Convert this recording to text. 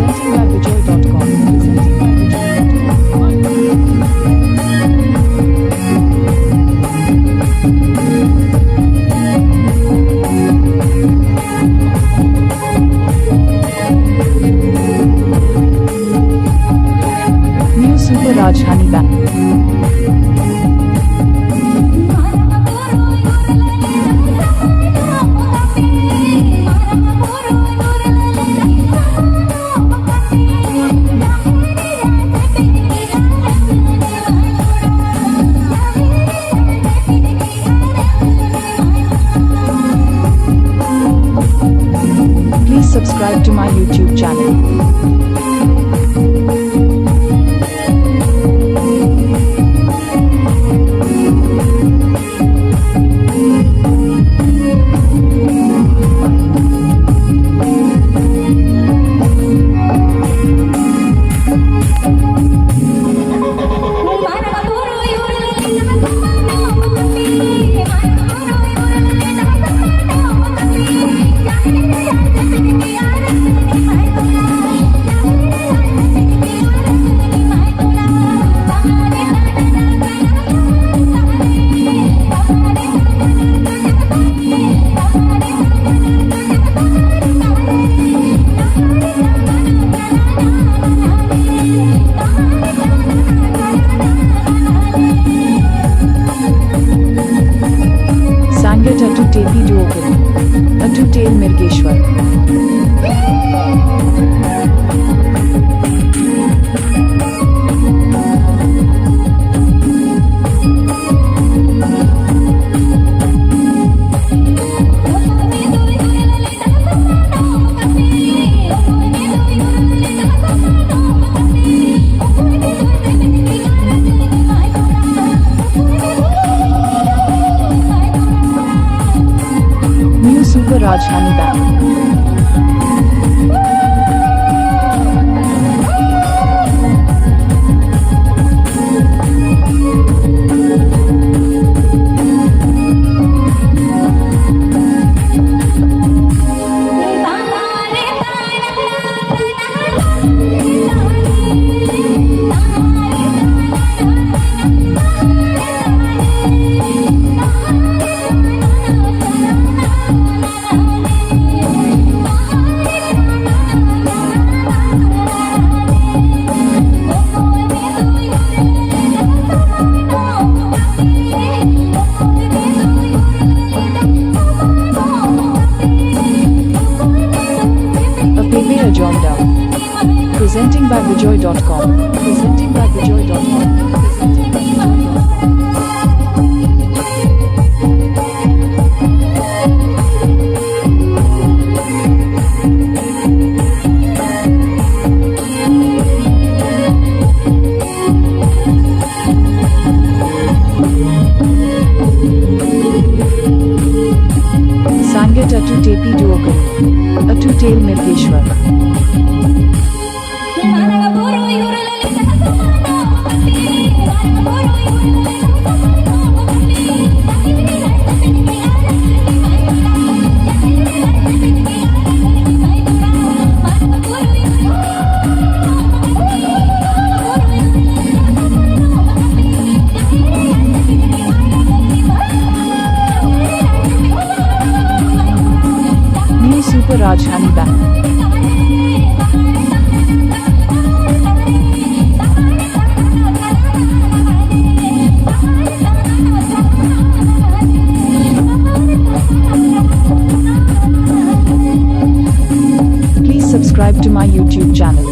Presenting by BIJAY.com. New Super Rajdhani Bank. Please subscribe to my YouTube channel. Sangat Attu Tepi Duokuru. Attu Tail Mirgeshwar. New Super Rajdhani Bank. Agenda. Presenting by BIJAY.com. Presenting by BIJAY.com. Sangat Attu Tepi Duokuru. Attu Tail Mirgeshwar. New Super Rajdhani Bank. Please subscribe to my YouTube channel.